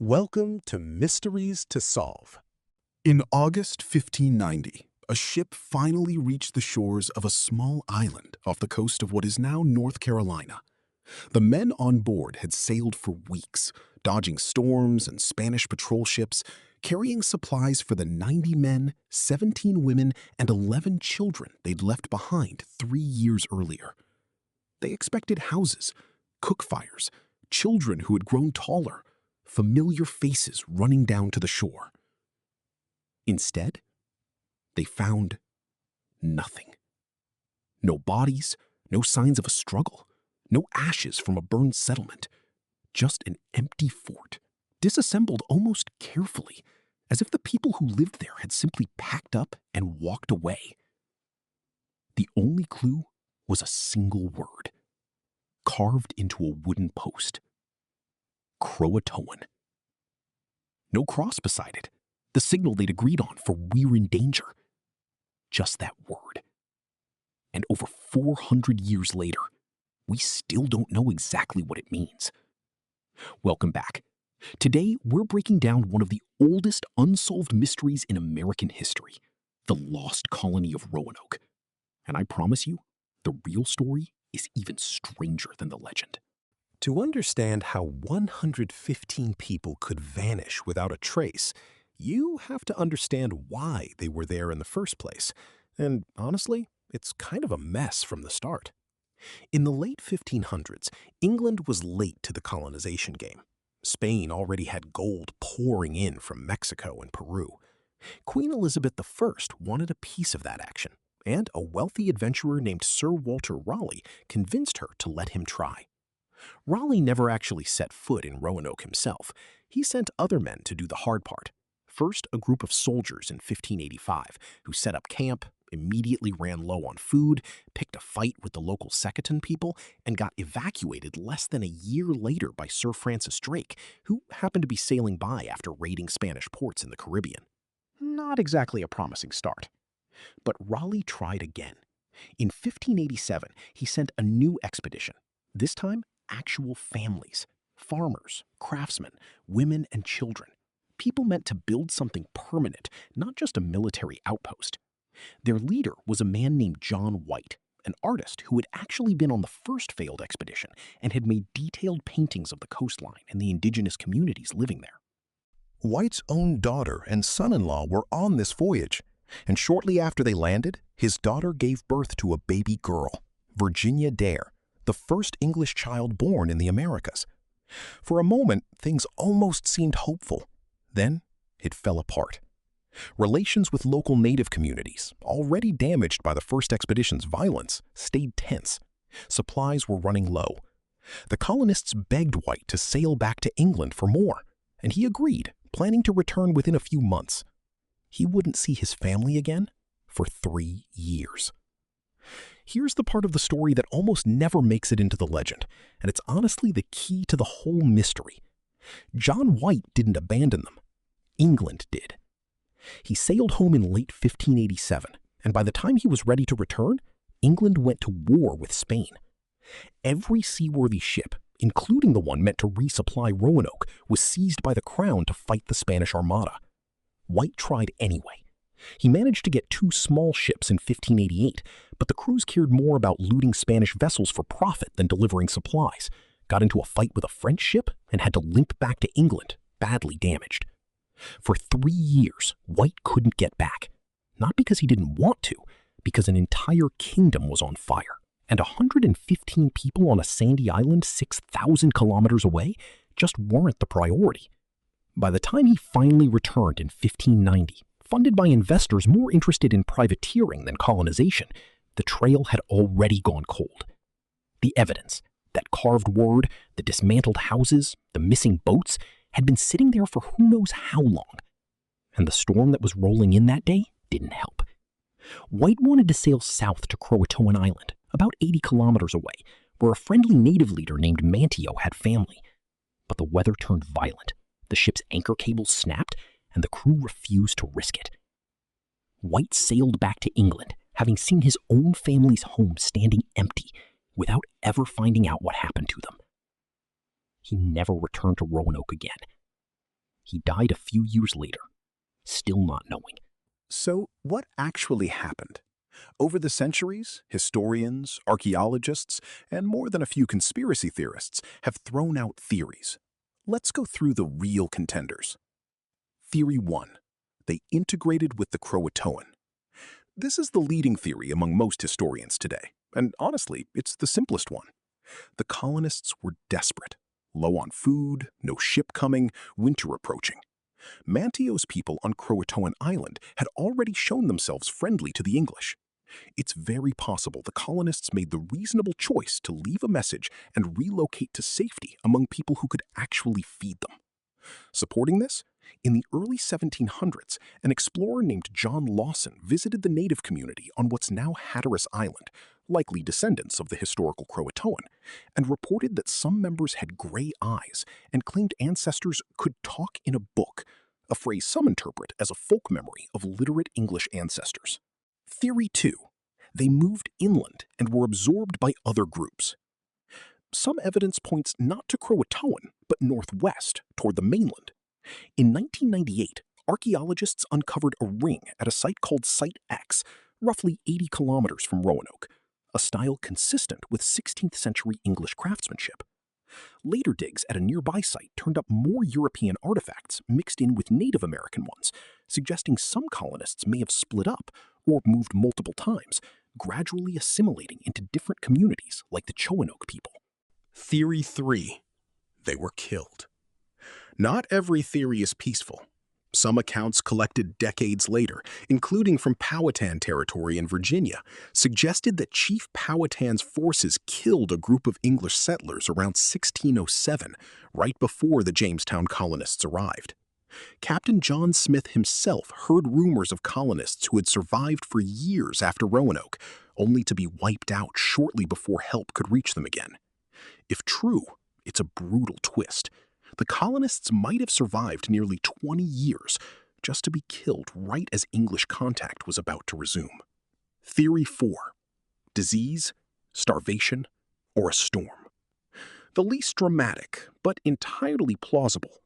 Welcome to Mysteries to Solve. In August 1590, a ship finally reached the shores of a small island off the coast of what is now North Carolina. The men on board had sailed for weeks, dodging storms and Spanish patrol ships, carrying supplies for the 90 men, 17 women, and 11 children they'd left behind 3 years earlier. They expected houses, cookfires, children who had grown taller, familiar faces running down to the shore. Instead, they found nothing. No bodies, no signs of a struggle, no ashes from a burned settlement, just an empty fort, disassembled almost carefully, as if the people who lived there had simply packed up and walked away. The only clue was a single word, carved into a wooden post: Croatoan. No cross beside it, the signal they'd agreed on for "we're in danger." Just that word. And over 400 years later, we still don't know exactly what it means. Welcome back. Today, we're breaking down one of the oldest unsolved mysteries in American history, the lost colony of Roanoke. And I promise you, the real story is even stranger than the legend. To understand how 115 people could vanish without a trace, you have to understand why they were there in the first place. And honestly, it's kind of a mess from the start. In the late 1500s, England was late to the colonization game. Spain already had gold pouring in from Mexico and Peru. Queen Elizabeth I wanted a piece of that action, and a wealthy adventurer named Sir Walter Raleigh convinced her to let him try. Raleigh never actually set foot in Roanoke himself. He sent other men to do the hard part. First, a group of soldiers in 1585 who set up camp, immediately ran low on food, picked a fight with the local Secretan people, and got evacuated less than a year later by Sir Francis Drake, who happened to be sailing by after raiding Spanish ports in the Caribbean. Not exactly a promising start. But Raleigh tried again. In 1587, he sent a new expedition, this time actual families, farmers, craftsmen, women, and children. People meant to build something permanent, not just a military outpost. Their leader was a man named John White, an artist who had actually been on the first failed expedition and had made detailed paintings of the coastline and the indigenous communities living there. White's own daughter and son-in-law were on this voyage, and shortly after they landed, his daughter gave birth to a baby girl, Virginia Dare, the first English child born in the Americas. For a moment, things almost seemed hopeful. Then, it fell apart. Relations with local native communities, already damaged by the first expedition's violence, stayed tense. Supplies were running low. The colonists begged White to sail back to England for more, and he agreed, planning to return within a few months. He wouldn't see his family again for 3 years. Here's the part of the story that almost never makes it into the legend, and it's honestly the key to the whole mystery. John White didn't abandon them. England did. He sailed home in late 1587, and by the time he was ready to return, England went to war with Spain. Every seaworthy ship, including the one meant to resupply Roanoke, was seized by the Crown to fight the Spanish Armada. White tried anyway. He managed to get 2 small ships in 1588, but the crews cared more about looting Spanish vessels for profit than delivering supplies, got into a fight with a French ship, and had to limp back to England, badly damaged. For 3 years, White couldn't get back. Not because he didn't want to, because an entire kingdom was on fire, and 115 people on a sandy island 6,000 kilometers away just weren't the priority. By the time he finally returned in 1590, funded by investors more interested in privateering than colonization, the trail had already gone cold. The evidence, that carved word, the dismantled houses, the missing boats, had been sitting there for who knows how long. And the storm that was rolling in that day didn't help. White wanted to sail south to Croatoan Island, about 80 kilometers away, where a friendly native leader named Manteo had family. But the weather turned violent, the ship's anchor cables snapped, and the crew refused to risk it. White sailed back to England, having seen his own family's home standing empty, without ever finding out what happened to them. He never returned to Roanoke again. He died a few years later, still not knowing. So, what actually happened? Over the centuries, historians, archaeologists, and more than a few conspiracy theorists have thrown out theories. Let's go through the real contenders. Theory 1. They integrated with the Croatoan. This is the leading theory among most historians today, and honestly, it's the simplest one. The colonists were desperate. Low on food, no ship coming, winter approaching. Mantio's people on Croatoan Island had already shown themselves friendly to the English. It's very possible the colonists made the reasonable choice to leave a message and relocate to safety among people who could actually feed them. Supporting this, in the early 1700s, an explorer named John Lawson visited the native community on what's now Hatteras Island, likely descendants of the historical Croatoan, and reported that some members had gray eyes and claimed ancestors could talk in a book, a phrase some interpret as a folk memory of literate English ancestors. Theory 2. They moved inland and were absorbed by other groups. Some evidence points not to Croatoan, but northwest, toward the mainland. In 1998, archaeologists uncovered a ring at a site called Site X, roughly 80 kilometers from Roanoke, a style consistent with 16th century English craftsmanship. Later digs at a nearby site turned up more European artifacts mixed in with Native American ones, suggesting some colonists may have split up or moved multiple times, gradually assimilating into different communities like the Roanoke people. Theory 3. They were killed. Not every theory is peaceful. Some accounts collected decades later, including from Powhatan territory in Virginia, suggested that Chief Powhatan's forces killed a group of English settlers around 1607, right before the Jamestown colonists arrived. Captain John Smith himself heard rumors of colonists who had survived for years after Roanoke, only to be wiped out shortly before help could reach them again. If true, it's a brutal twist. The colonists might have survived nearly 20 years just to be killed right as English contact was about to resume. Theory 4. Disease, starvation, or a storm. The least dramatic, but entirely plausible.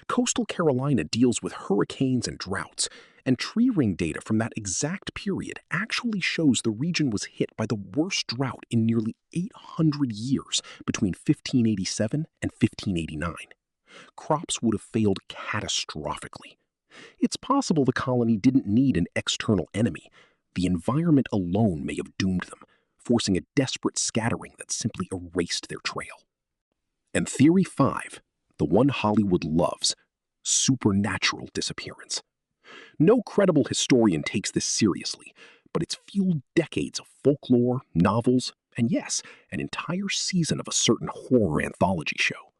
Coastal Carolina deals with hurricanes and droughts, and tree ring data from that exact period actually shows the region was hit by the worst drought in nearly 800 years between 1587 and 1589. Crops would have failed catastrophically. It's possible the colony didn't need an external enemy. The environment alone may have doomed them, forcing a desperate scattering that simply erased their trail. And Theory 5, the one Hollywood loves, supernatural disappearance. No credible historian takes this seriously, but it's fueled decades of folklore, novels, and yes, an entire season of a certain horror anthology show.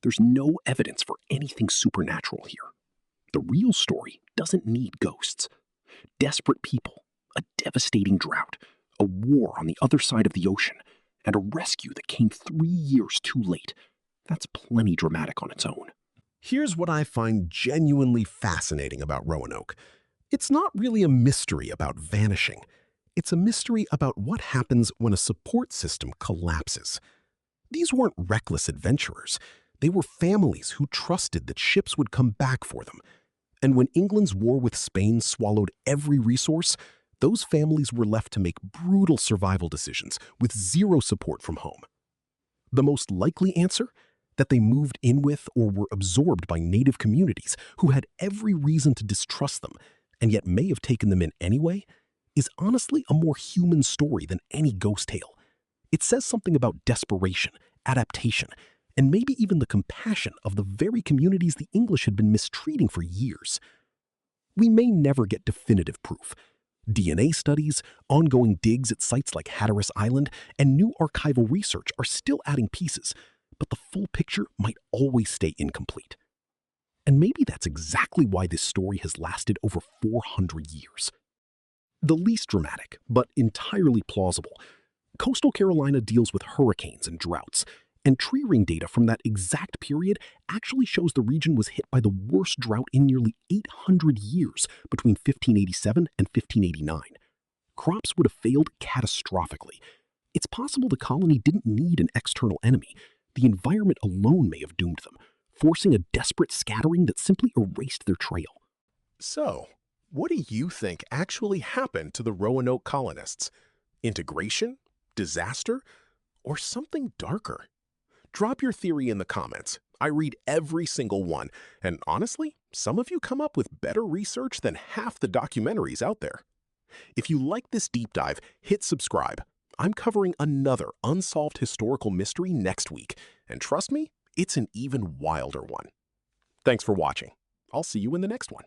There's no evidence for anything supernatural here. The real story doesn't need ghosts. Desperate people, a devastating drought, a war on the other side of the ocean, and a rescue that came 3 years too late. That's plenty dramatic on its own. Here's what I find genuinely fascinating about Roanoke. It's not really a mystery about vanishing. It's a mystery about what happens when a support system collapses. These weren't reckless adventurers. They were families who trusted that ships would come back for them. And when England's war with Spain swallowed every resource, those families were left to make brutal survival decisions with zero support from home. The most likely answer? That they moved in with or were absorbed by native communities who had every reason to distrust them, and yet may have taken them in anyway, is honestly a more human story than any ghost tale. It says something about desperation, adaptation, and maybe even the compassion of the very communities the English had been mistreating for years. We may never get definitive proof. DNA studies, ongoing digs at sites like Hatteras Island, and new archival research are still adding pieces, but the full picture might always stay incomplete. And maybe that's exactly why this story has lasted over 400 years. The least dramatic, but entirely plausible, coastal Carolina deals with hurricanes and droughts, and tree ring data from that exact period actually shows the region was hit by the worst drought in nearly 800 years between 1587 and 1589. Crops would have failed catastrophically. It's possible the colony didn't need an external enemy. The environment alone may have doomed them, forcing a desperate scattering that simply erased their trail. So, what do you think actually happened to the Roanoke colonists? Integration? Disaster? Or something darker? Drop your theory in the comments. I read every single one, and honestly, some of you come up with better research than half the documentaries out there. If you like this deep dive, hit subscribe. I'm covering another unsolved historical mystery next week, and trust me, it's an even wilder one. Thanks for watching. I'll see you in the next one.